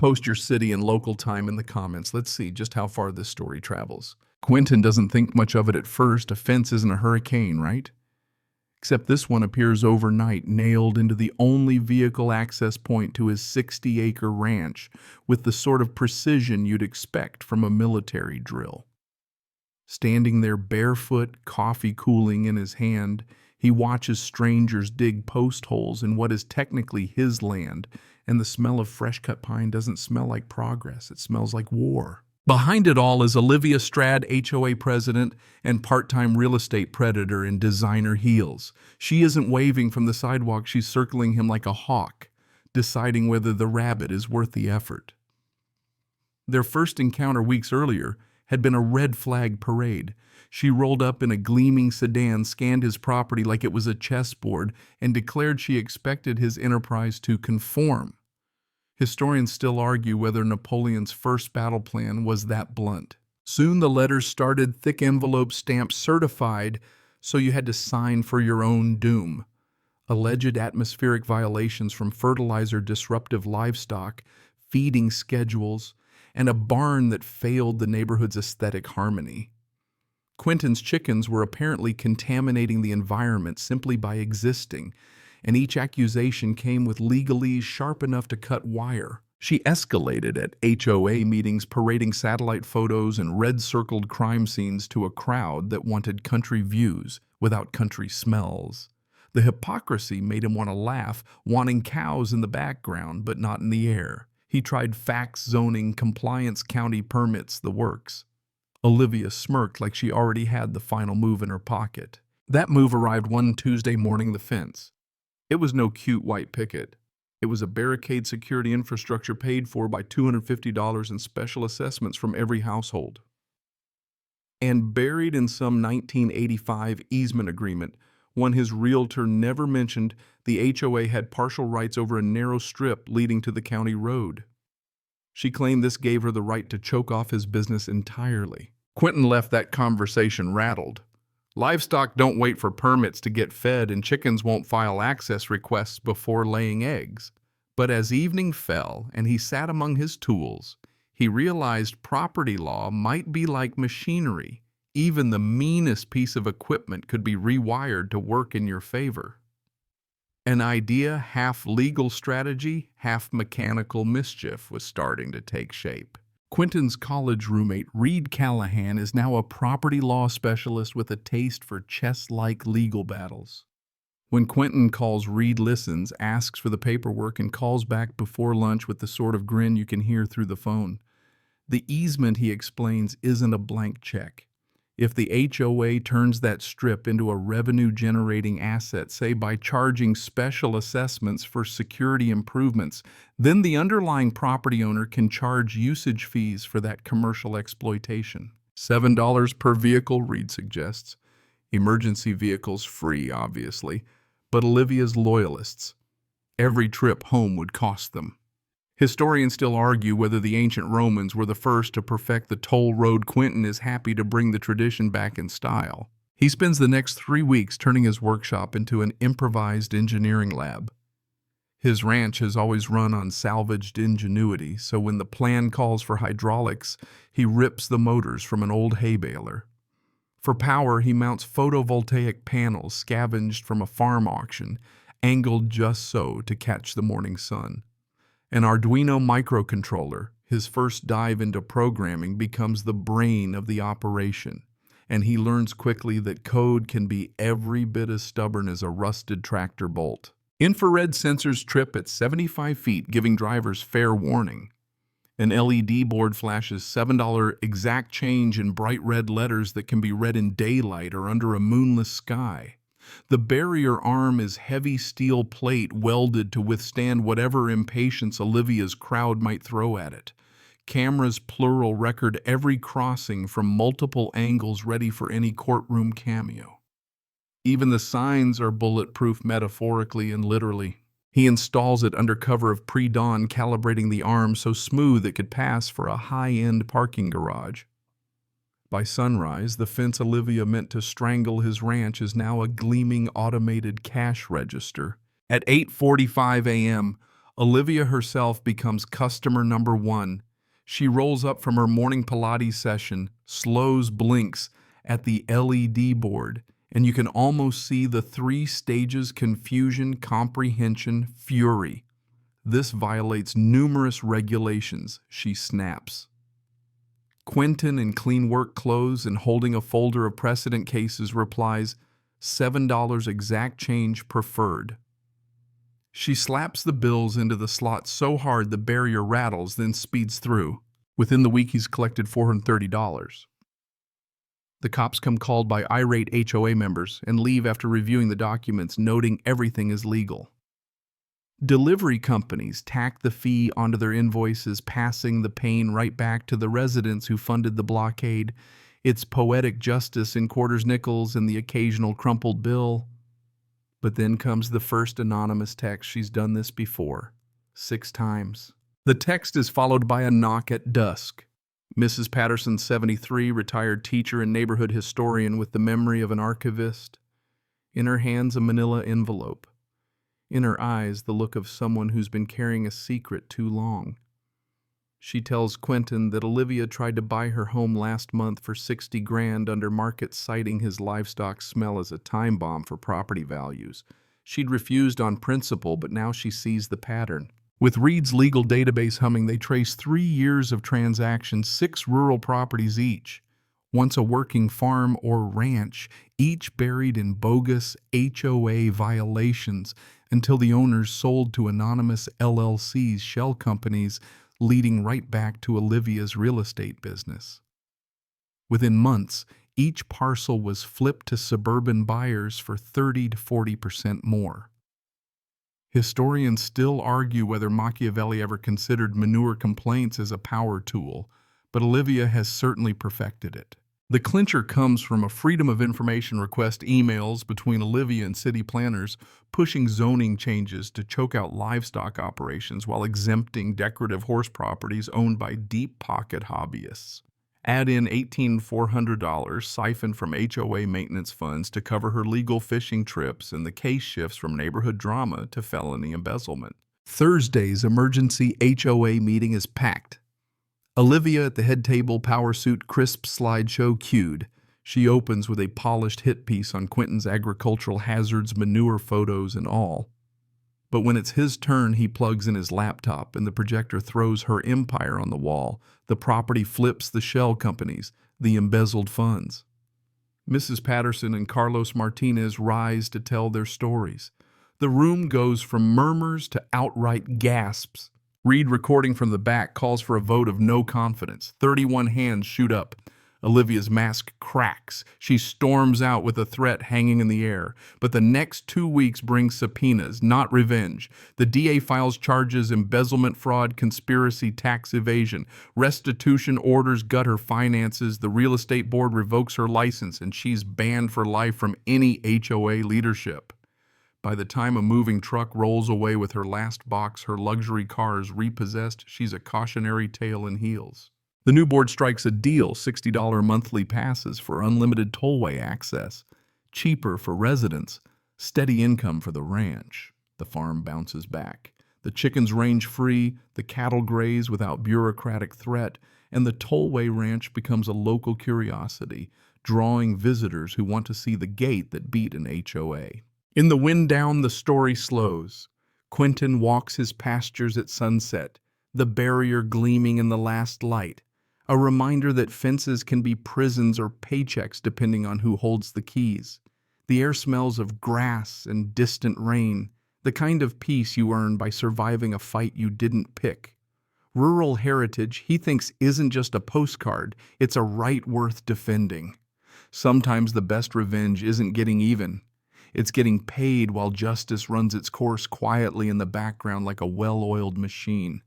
Post your city and local time in the comments. Let's see just how far this story travels. Quentin doesn't think much of it at first. A fence isn't a hurricane, right? Except this one appears overnight, nailed into the only vehicle access point to his 60-acre ranch, with the sort of precision you'd expect from a military drill. Standing there barefoot, coffee cooling in his hand, he watches strangers dig post holes in what is technically his land, and the smell of fresh-cut pine doesn't smell like progress. It smells like war. Behind it all is Olivia Strad, HOA president and part-time real estate predator in designer heels. She isn't waving from the sidewalk, she's circling him like a hawk, deciding whether the rabbit is worth the effort. Their first encounter weeks earlier had been a red flag parade. She rolled up in a gleaming sedan, scanned his property like it was a chessboard, and declared she expected his enterprise to conform. Historians still argue whether Napoleon's first battle plan was that blunt. Soon the letters started, thick envelopes stamped certified, so you had to sign for your own doom. Alleged atmospheric violations from fertilizer disruptive livestock, feeding schedules, and a barn that failed the neighborhood's aesthetic harmony. Quentin's chickens were apparently contaminating the environment simply by existing, and each accusation came with legalese sharp enough to cut wire. She escalated at HOA meetings, parading satellite photos and red-circled crime scenes to a crowd that wanted country views without country smells. The hypocrisy made him want to laugh, wanting cows in the background but not in the air. He tried fax zoning, compliance, county permits, the works. Olivia smirked like she already had the final move in her pocket. That move arrived one Tuesday morning, the fence. It was no cute white picket. It was a barricade security infrastructure paid for by $250 in special assessments from every household. And buried in some 1985 easement agreement, one his realtor never mentioned, the HOA had partial rights over a narrow strip leading to the county road. She claimed this gave her the right to choke off his business entirely. Quentin left that conversation rattled. Livestock don't wait for permits to get fed, and chickens won't file access requests before laying eggs. But as evening fell and he sat among his tools, he realized property law might be like machinery. Even the meanest piece of equipment could be rewired to work in your favor. An idea, half legal strategy, half mechanical mischief, was starting to take shape. Quentin's college roommate, Reed Callahan, is now a property law specialist with a taste for chess-like legal battles. When Quentin calls, Reed listens, asks for the paperwork, and calls back before lunch with the sort of grin you can hear through the phone. The easement, he explains, isn't a blank check. If the HOA turns that strip into a revenue-generating asset, say by charging special assessments for security improvements, then the underlying property owner can charge usage fees for that commercial exploitation. $7 per vehicle, Reed suggests. Emergency vehicles free, obviously, but Olivia's loyalists. Every trip home would cost them. Historians still argue whether the ancient Romans were the first to perfect the toll road. Quentin is happy to bring the tradition back in style. He spends the next 3 weeks turning his workshop into an improvised engineering lab. His ranch has always run on salvaged ingenuity, so when the plan calls for hydraulics, he rips the motors from an old hay baler. For power, he mounts photovoltaic panels scavenged from a farm auction, angled just so to catch the morning sun. An Arduino microcontroller, his first dive into programming, becomes the brain of the operation, and he learns quickly that code can be every bit as stubborn as a rusted tractor bolt. Infrared sensors trip at 75 feet, giving drivers fair warning. An LED board flashes $7 exact change in bright red letters that can be read in daylight or under a moonless sky. The barrier arm is heavy steel plate welded to withstand whatever impatience Olivia's crowd might throw at it. Cameras, plural, record every crossing from multiple angles, ready for any courtroom cameo. Even the signs are bulletproof metaphorically and literally. He installs it under cover of pre-dawn, calibrating the arm so smooth it could pass for a high-end parking garage. By sunrise, the fence Olivia meant to strangle his ranch is now a gleaming automated cash register. At 8:45 a.m., Olivia herself becomes customer number one. She rolls up from her morning Pilates session, slows blinks at the LED board, and you can almost see the three stages: confusion, comprehension, fury. This violates numerous regulations, she snaps. Quentin, in clean work clothes and holding a folder of precedent cases, replies, $7 exact change preferred. She slaps the bills into the slot so hard the barrier rattles, then speeds through. Within the week, he's collected $430. The cops come called by irate HOA members and leave after reviewing the documents, noting everything is legal. Delivery companies tack the fee onto their invoices, passing the pain right back to the residents who funded the blockade. It's poetic justice in quarters nickels and the occasional crumpled bill. But then comes the first anonymous text. She's done this before, 6 times. The text is followed by a knock at dusk. Mrs. Patterson, 73, retired teacher and neighborhood historian with the memory of an archivist. In her hands, a manila envelope. In her eyes, the look of someone who's been carrying a secret too long. She tells Quentin that Olivia tried to buy her home last month for $60,000 under market, citing his livestock smell as a time bomb for property values. She'd refused on principle, but now she sees the pattern. With Reed's legal database humming, they trace 3 years of transactions, 6 rural properties each. Once a working farm or ranch, each buried in bogus HOA violations until the owners sold to anonymous LLCs, shell companies, leading right back to Olivia's real estate business. Within months, each parcel was flipped to suburban buyers for 30 to 40% more. Historians still argue whether Machiavelli ever considered manure complaints as a power tool, but Olivia has certainly perfected it. The clincher comes from a Freedom of Information request emails between Olivia and city planners pushing zoning changes to choke out livestock operations while exempting decorative horse properties owned by deep-pocket hobbyists. Add in $18,400 siphoned from HOA maintenance funds to cover her legal fishing trips, and the case shifts from neighborhood drama to felony embezzlement. Thursday's emergency HOA meeting is packed. Olivia at the head table, power suit, crisp slideshow cued. She opens with a polished hit piece on Quentin's agricultural hazards, manure photos and all. But when it's his turn, he plugs in his laptop and the projector throws her empire on the wall. The property flips, the shell companies, the embezzled funds. Mrs. Patterson and Carlos Martinez rise to tell their stories. The room goes from murmurs to outright gasps. Reed, recording from the back, calls for a vote of no confidence. 31 hands shoot up. Olivia's mask cracks. She storms out with a threat hanging in the air. But the next 2 weeks bring subpoenas, not revenge. The DA files charges: embezzlement, fraud, conspiracy, tax evasion. Restitution orders gut her finances. The real estate board revokes her license, and she's banned for life from any HOA leadership. By the time a moving truck rolls away with her last box, her luxury car is repossessed. She's a cautionary tale in heels. The new board strikes a deal: $60 monthly passes for unlimited tollway access, cheaper for residents, steady income for the ranch. The farm bounces back. The chickens range free, the cattle graze without bureaucratic threat, and the tollway ranch becomes a local curiosity, drawing visitors who want to see the gate that beat an HOA. In the wind down, the story slows. Quentin walks his pastures at sunset, the barrier gleaming in the last light, a reminder that fences can be prisons or paychecks depending on who holds the keys. The air smells of grass and distant rain, the kind of peace you earn by surviving a fight you didn't pick. Rural heritage, he thinks, isn't just a postcard, it's a right worth defending. Sometimes the best revenge isn't getting even. It's getting paid while justice runs its course quietly in the background like a well-oiled machine.